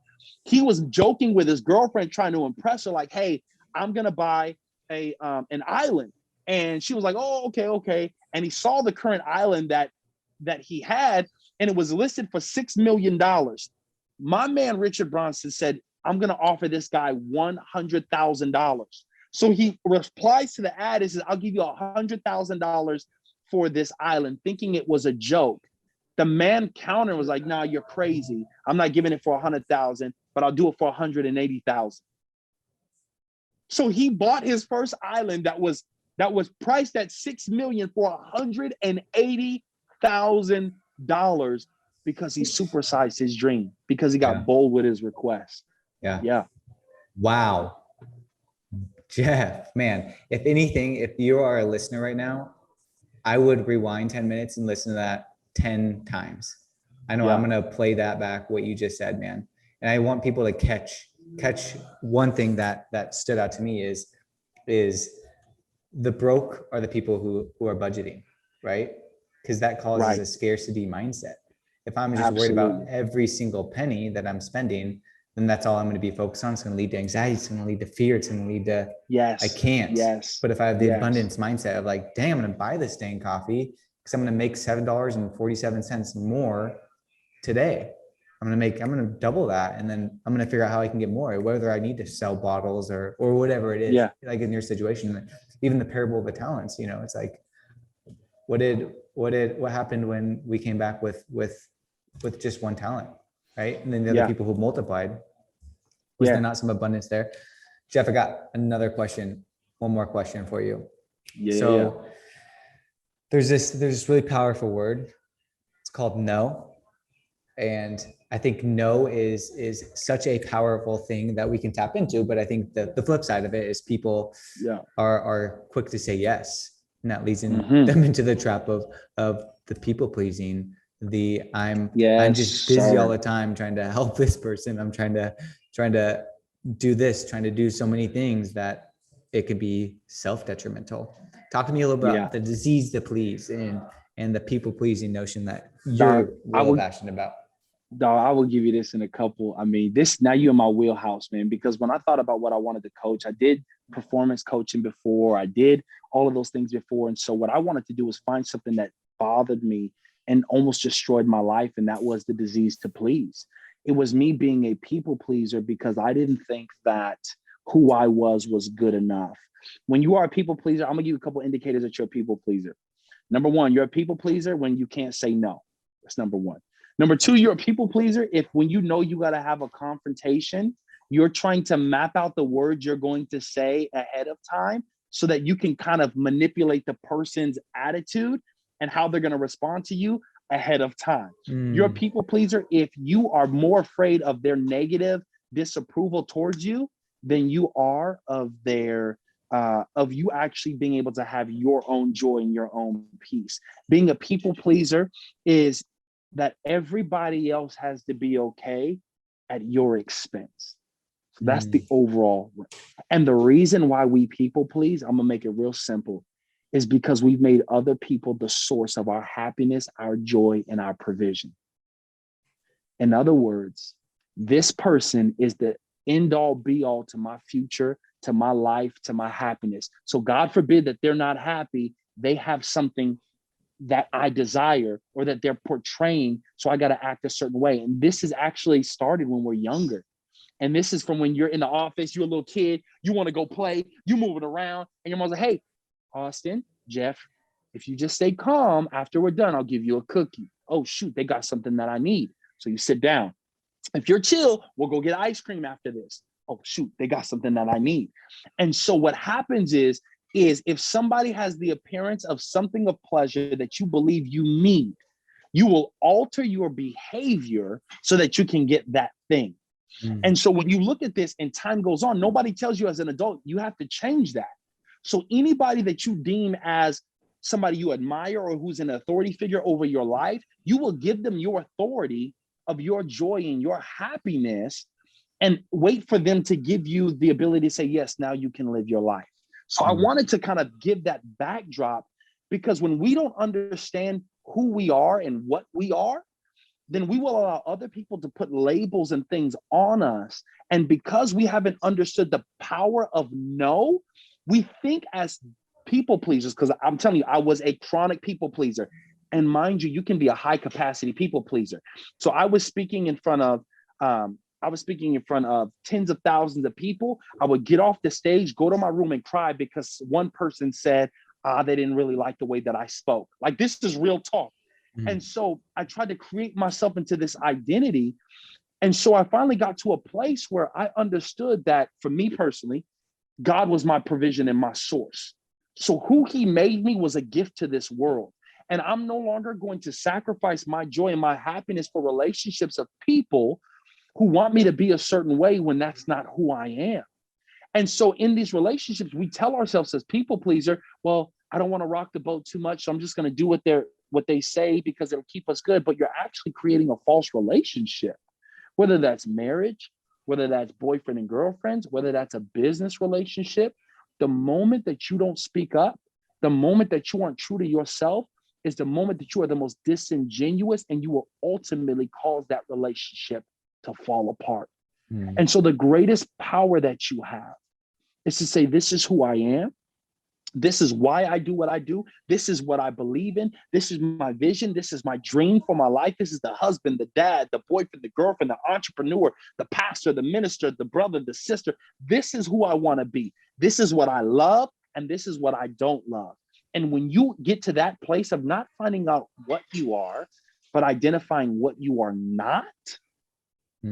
he was joking with his girlfriend, trying to impress her, like, hey, I'm going to buy an island. And she was like, oh, okay. And he saw the current island that he had, and it was listed for $6 million. My man, Richard Branson, said, I'm going to offer this guy $100,000. So he replies to the ad and says, I'll give you $100,000 for this island, thinking it was a joke. The man counter was like, nah, you're crazy. I'm not giving it for 100,000, but I'll do it for 180,000. So he bought his first island that was priced at $6 million for $180,000 because he supersized his dream, because he got bold with his request. Yeah. Wow. Jeff, man, if anything, if you are a listener right now, I would rewind 10 minutes and listen to that 10 times. I know I'm going to play that back, what you just said, man. And I want people to catch one thing that stood out to me is the broke are the people who are budgeting, right? Because that causes a scarcity mindset. If I'm just worried about every single penny that I'm spending, then that's all I'm going to be focused on. It's going to lead to anxiety. It's going to lead to fear. It's going to lead to, I can't. But if I have the abundance mindset of like, dang, I'm going to buy this dang coffee because I'm going to make $7.47 more today. I'm going to double that. And then I'm going to figure out how I can get more, whether I need to sell bottles or whatever it is. Like in your situation, even the parable of the talents, it's like, what happened when we came back with just one talent, right? And then the other people who multiplied, was there not some abundance there? Jeff, I got one more question for you. There's this really powerful word. It's called no. And I think no is such a powerful thing that we can tap into. But I think the flip side of it is people are quick to say yes. And that leads them into the trap of the people pleasing, I'm just busy all the time trying to help this person. I'm trying to do this, trying to do so many things that it could be self-detrimental. Talk to me a little bit about the disease to please and the people pleasing notion that you're really passionate about. Dog, I will give you this in a couple. I mean, now you're in my wheelhouse, man, because when I thought about what I wanted to coach, I did performance coaching before. I did all of those things before. And so what I wanted to do was find something that bothered me and almost destroyed my life. And that was the disease to please. It was me being a people pleaser because I didn't think that who I was good enough. When you are a people pleaser, I'm gonna give you a couple indicators that you're a people pleaser. Number one, you're a people pleaser when you can't say no. That's number one. Number two, you're a people pleaser if when you know you got to have a confrontation, you're trying to map out the words you're going to say ahead of time so that you can kind of manipulate the person's attitude and how they're going to respond to you ahead of time. You're a people pleaser if you are more afraid of their negative disapproval towards you than you are of you actually being able to have your own joy and your own peace. Being a people pleaser is that everybody else has to be okay at your expense. So that's the overall. And the reason why we people please, I'm gonna make it real simple, is because we've made other people the source of our happiness, our joy, and our provision. In other words, this person is end all be all to my future, to my life, to my happiness. So God forbid that they're not happy. They have something that I desire or that they're portraying. So I got to act a certain way. And this is actually started when we're younger. And this is from when you're in the office, you're a little kid, you want to go play, you moving around, and your mom's like, hey, Austin, Jeff, if you just stay calm after we're done, I'll give you a cookie. Oh, shoot, they got something that I need. So you sit down. If you're chill, we'll go get ice cream after this. Oh, shoot, they got something that I need. And so what happens is if somebody has the appearance of something of pleasure that you believe you need, you will alter your behavior so that you can get that thing. And so when you look at this and time goes on, nobody tells you as an adult, you have to change that. So anybody that you deem as somebody you admire or who's an authority figure over your life, you will give them your authority of your joy and your happiness and wait for them to give you the ability to say, yes, now you can live your life. So I wanted to kind of give that backdrop, because when we don't understand who we are and what we are, then we will allow other people to put labels and things on us. And because we haven't understood the power of no, we think as people pleasers, because I'm telling you, I was a chronic people pleaser. And mind you, you can be a high capacity people pleaser. So I was speaking in front of tens of thousands of people. I would get off the stage, go to my room and cry because one person said they didn't really like the way that I spoke. Like, this is real talk. And so I tried to create myself into this identity. And so I finally got to a place where I understood that for me personally, God was my provision and my source. So who he made me was a gift to this world. And I'm no longer going to sacrifice my joy and my happiness for relationships of people who want me to be a certain way when that's not who I am. And so in these relationships, we tell ourselves as people pleaser, well, I don't want to rock the boat too much, so I'm just going to do what they say because it'll keep us good. But you're actually creating a false relationship, whether that's marriage, whether that's boyfriend and girlfriends, whether that's a business relationship. The moment that you don't speak up, the moment that you aren't true to yourself is the moment that you are the most disingenuous, and you will ultimately cause that relationship to fall apart. And so the greatest power that you have is to say, this is who I am. This is why I do what I do. This is what I believe in. This is my vision. This is my dream for my life. This is the husband, the dad, the boyfriend, the girlfriend, the entrepreneur, the pastor, the minister, the brother, the sister. This is who I want to be. This is what I love, and this is what I don't love. And when you get to that place of not finding out what you are, but identifying what you are not,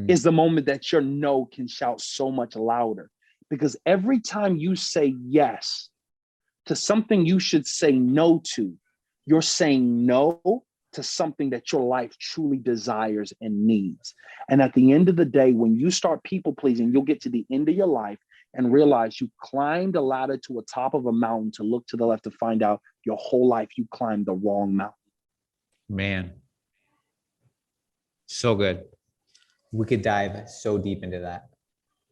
is the moment that your no can shout so much louder. Because every time you say yes to something you should say no to, you're saying no to something that your life truly desires and needs. And at the end of the day, when you start people pleasing, you'll get to the end of your life and realize you climbed a ladder to a top of a mountain to look to the left to find out your whole life you climbed the wrong mountain. Man, so good. We could dive so deep into that.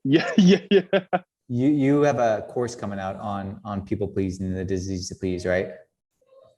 Yeah. You have a course coming out on people pleasing and the disease to please, right?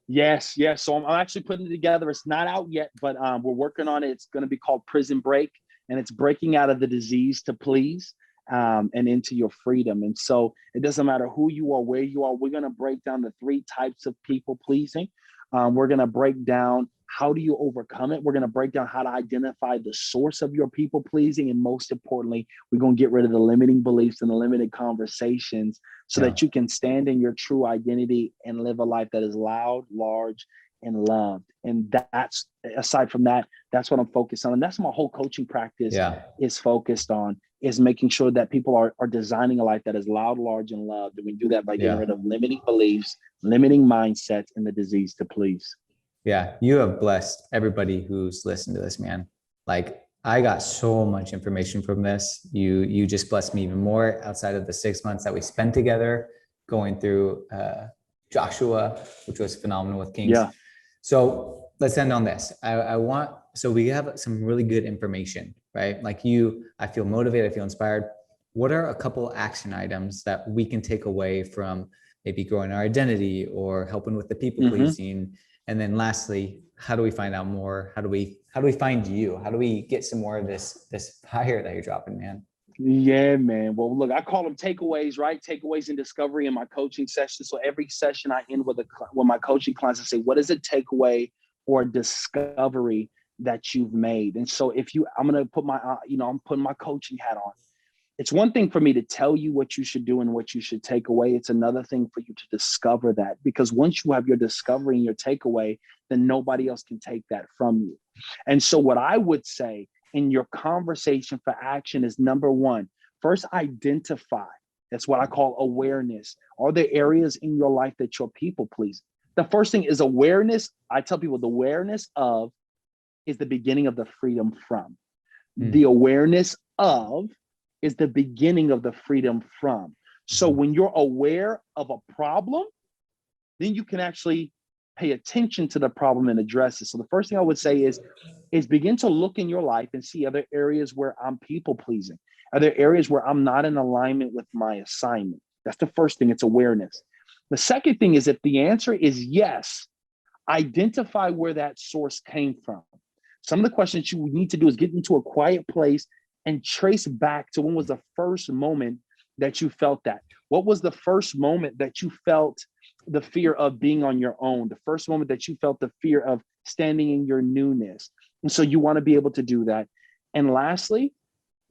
Yes. So I'm actually putting it together. It's not out yet, but we're working on it. It's going to be called Prison Break, and it's breaking out of the disease to please and into your freedom. And so it doesn't matter who you are, where you are. We're going to break down the 3 types of people pleasing. We're going to break down how do you overcome it. We're going to break down how to identify the source of your people pleasing. And most importantly, we're going to get rid of the limiting beliefs and the limited conversations so that you can stand in your true identity and live a life that is loud, large, and loved. And that's, aside from that, that's what I'm focused on. And that's my whole coaching practice is focused on, is making sure that people are designing a life that is loud, large, and loved. And we do that by getting rid of limiting beliefs, limiting mindsets, and the disease to please. Yeah, you have blessed everybody who's listened to this, man. Like, I got so much information from this. You just blessed me even more outside of the 6 months that we spent together going through Joshua, which was phenomenal with Kings. Yeah. So let's end on this. So we have some really good information, right? Like I feel motivated, I feel inspired. What are a couple action items that we can take away from maybe growing our identity or helping with the people pleasing? And then lastly, how do we find out more? How do we find you? How do we get some more of this fire that you're dropping, man? Yeah, man. Well, look, I call them takeaways, right? Takeaways and discovery in my coaching session. So every session I end with my coaching clients, I say, what is a takeaway or a discovery that you've made? And so I'm going to put I'm putting my coaching hat on. It's one thing for me to tell you what you should do and what you should take away. It's another thing for you to discover that, because once you have your discovery and your takeaway, then nobody else can take that from you. And so what I would say in your conversation for action is, number one, first identify. That's what I call awareness. Are there areas in your life that you're people pleasing? The first thing is awareness. I tell people the awareness of is the beginning of the freedom from. The awareness of is the beginning of the freedom from. So when you're aware of a problem, then you can actually pay attention to the problem and address it. So the first thing I would say is begin to look in your life and see other areas where I'm people pleasing. Are there areas where I'm not in alignment with my assignment? That's the first thing. It's awareness. The second thing is, if the answer is yes, identify where that source came from. Some of the questions you need to do is get into a quiet place and trace back to when was the first moment that you felt that. What was the first moment that you felt the fear of being on your own? The first moment that you felt the fear of standing in your newness. And so you want to be able to do that. And lastly,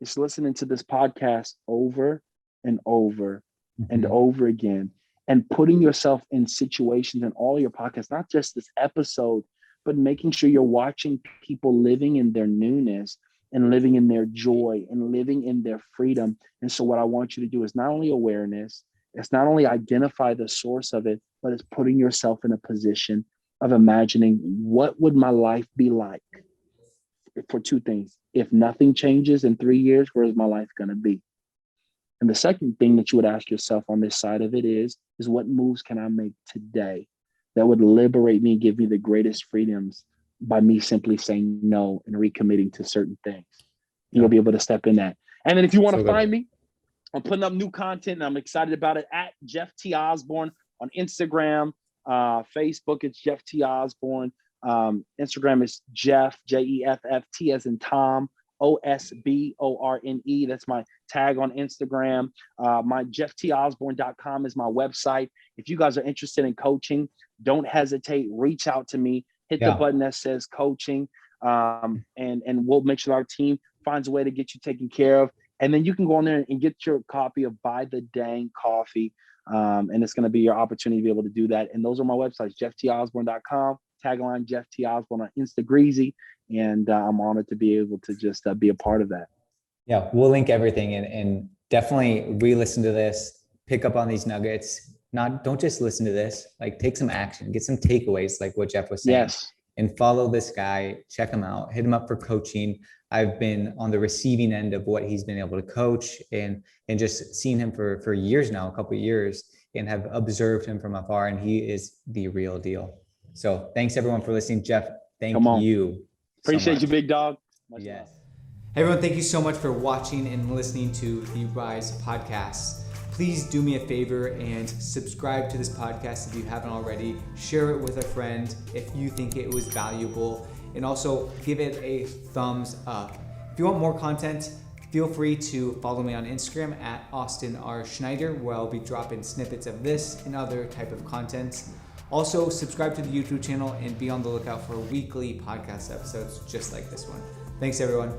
is listening to this podcast over and over and over again, and putting yourself in situations in all your podcasts, not just this episode, but making sure you're watching people living in their newness and living in their joy and living in their freedom. And so what I want you to do is not only awareness, it's not only identify the source of it, but it's putting yourself in a position of imagining, what would my life be like for two things? If nothing changes in 3 years, where's my life going to be? And the second thing that you would ask yourself on this side of it is what moves can I make today that would liberate me, give me the greatest freedoms by me simply saying no and recommitting to certain things. You'll be able to step in that. And then if you want to find me, I'm putting up new content and I'm excited about it at Jeff T. Osborne on Instagram. Facebook, it's Jeff T. Osborne. Instagram is Jeff, Jefft as in Tom, Osborne. That's my tag on Instagram. My jefftosborne.com is my website. If you guys are interested in coaching, don't hesitate. Reach out to me. Hit the button that says coaching, and we'll make sure our team finds a way to get you taken care of. And then you can go on there and get your copy of Buy the Dang Coffee. And it's going to be your opportunity to be able to do that. And those are my websites, jefftosborne.com, tagline Jeff T. Osborne on Instagreasy. And I'm honored to be able to just be a part of that. Yeah, we'll link everything and definitely re-listen to this, pick up on these nuggets. Don't just listen to this, like take some action, get some takeaways, like what Jeff was saying. Yes. And follow this guy, check him out, hit him up for coaching. I've been on the receiving end of what he's been able to coach and just seen him for years now, a couple of years, and have observed him from afar, and he is the real deal. So thanks everyone for listening. Jeff, thank you. Appreciate you, big dog. Yes. Hey everyone, thank you so much for watching and listening to the Rise podcast. Please do me a favor and subscribe to this podcast if you haven't already. Share it with a friend if you think it was valuable, and also give it a thumbs up. If you want more content, feel free to follow me on Instagram at Austin R. Schneider, where I'll be dropping snippets of this and other type of content. Also, subscribe to the YouTube channel and be on the lookout for weekly podcast episodes just like this one. Thanks, everyone.